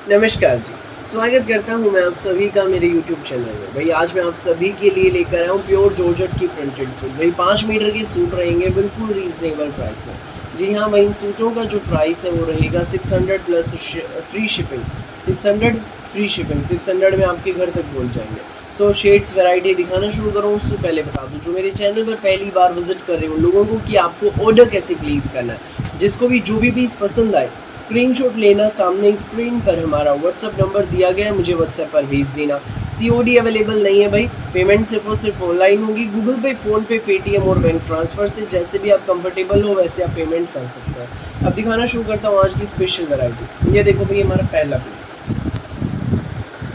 नमस्कार जी, स्वागत करता हूँ मैं आप सभी का मेरे YouTube चैनल में। भाई आज मैं आप सभी के लिए लेकर आया हूँ प्योर जॉर्जेट की प्रिंटेड सूट। भाई 5 मीटर के सूट रहेंगे बिल्कुल रीज़नेबल प्राइस में। जी हाँ, भाई इन सूटों का जो प्राइस है वो रहेगा 600 plus free shipping. 600 free shipping, 600 में आपके घर तक पहुँच जाएंगे। सो शेड्स वैरायटी दिखाना शुरू करूँ उससे पहले बता दूँ, जो मेरे चैनल पर पहली बार विजिट कर रहे हो लोगों को, कि आपको ऑर्डर कैसे प्लेस करना है। जिसको भी जो भी पीस पसंद आए स्क्रीनशॉट लेना, सामने स्क्रीन पर हमारा व्हाट्सअप नंबर दिया गया है, मुझे व्हाट्सएप पर भेज देना। COD अवेलेबल नहीं है भाई, पेमेंट सिर्फ और सिर्फ ऑनलाइन होगी, गूगल पे, फ़ोन पे, पेटीएम और बैंक ट्रांसफ़र से, जैसे भी आप कंफर्टेबल हो वैसे आप पेमेंट कर सकते हैं। अब दिखाना शुरू करता हूँ आज की स्पेशल वैरायटी। ये देखो भाई हमारा पहला पीस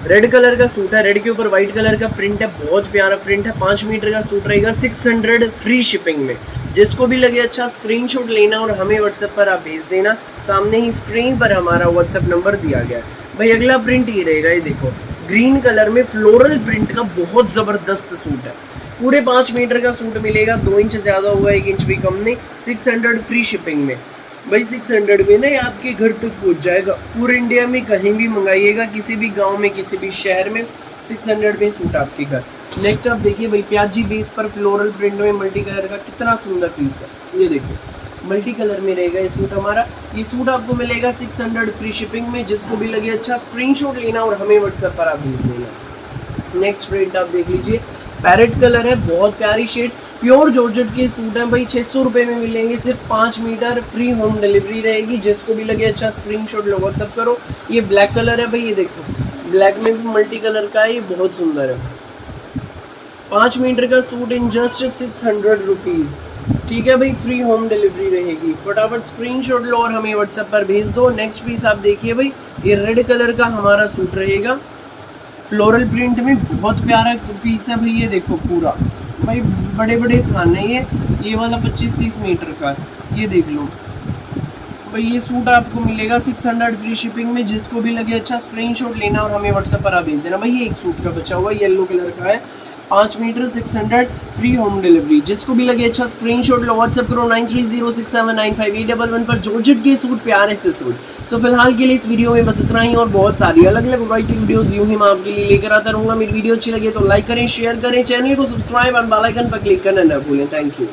रेड कलर का सूट है, रेड के ऊपर व्हाइट कलर का प्रिंट है, बहुत प्यारा प्रिंट है। 5 मीटर का सूट रहेगा 600 फ्री शिपिंग में। जिसको भी लगे अच्छा स्क्रीनशॉट लेना और हमें व्हाट्सएप पर आप भेज देना, सामने ही स्क्रीन पर हमारा व्हाट्सएप नंबर दिया गया है। भाई अगला प्रिंट ये रहेगा, ये देखो ग्रीन कलर में फ्लोरल प्रिंट का बहुत ज़बरदस्त सूट है। पूरे 5 मीटर का सूट मिलेगा, 2 इंच ज़्यादा होगा, 1 इंच भी कम नहीं। 600 फ्री शिपिंग में। भाई 600 में ना आपके घर तक पहुंच जाएगा। पूरे इंडिया में कहीं भी मंगाइएगा, किसी भी गांव में, किसी भी शहर में, 600 में सूट आपके घर। नेक्स्ट आप देखिए भाई प्याजी बेस पर फ्लोरल प्रिंट में मल्टी कलर का कितना सुंदर पीस है। ये देखो मल्टी कलर में रहेगा ये सूट हमारा। ये सूट आपको मिलेगा 600 फ्री शिपिंग में। जिसको भी लगे अच्छा स्क्रीनशॉट लेना और हमें व्हाट्सएप पर आप भेज देना। नेक्स्ट प्रिंट आप देख लीजिए, पैरेट कलर है, बहुत प्यारी शेड, प्योर जॉर्जेट के सूट हैं भाई। 600 रुपये में मिलेंगे, सिर्फ 5 मीटर, फ्री होम डिलीवरी रहेगी। जिसको भी लगे अच्छा स्क्रीनशॉट लो, व्हाट्सअप करो। ये ब्लैक कलर है भाई, ये देखो ब्लैक में भी मल्टी कलर का है, ये बहुत सुंदर है। 5 मीटर का सूट इन जस्ट 600 रुपीज़। ठीक है भाई, फ्री होम डिलीवरी रहेगी। फटाफट स्क्रीनशॉट लो और हमें व्हाट्सएप पर भेज दो। नेक्स्ट पीस आप देखिए भाई, ये रेड कलर का हमारा सूट रहेगा फ्लोरल प्रिंट में, बहुत प्यारा पीस है भाई। ये देखो पूरा भाई बड़े बड़े थान है ये वाला 25-30 मीटर का, ये देख लो भाई। ये सूट आपको मिलेगा 600 फ्री शिपिंग में। जिसको भी लगे अच्छा स्क्रीनशॉट लेना और हमें व्हाट्सएप पर आप भेज देना। भाई ये एक सूट का बचा हुआ येलो कलर का है, 5 मीटर, 600 फ्री होम डिलीवरी। जिसको भी लगे अच्छा स्क्रीनशॉट लो, व्हाट्सएप करो 9306795811 पर। जॉर्जेट के सूट, प्यारे से सूट। सो फिलहाल के लिए इस वीडियो में बस इतना ही, और बहुत सारी अलग अलग वैरायटी वीडियोस यूं ही मैं आपके लिए लेकर आता रहूँगा। मेरी वीडियो अच्छी लगे तो लाइक करें, शेयर करें, चैनल को सब्सक्राइब और बेल आइकन पर क्लिक करना न भूलें। Thank you.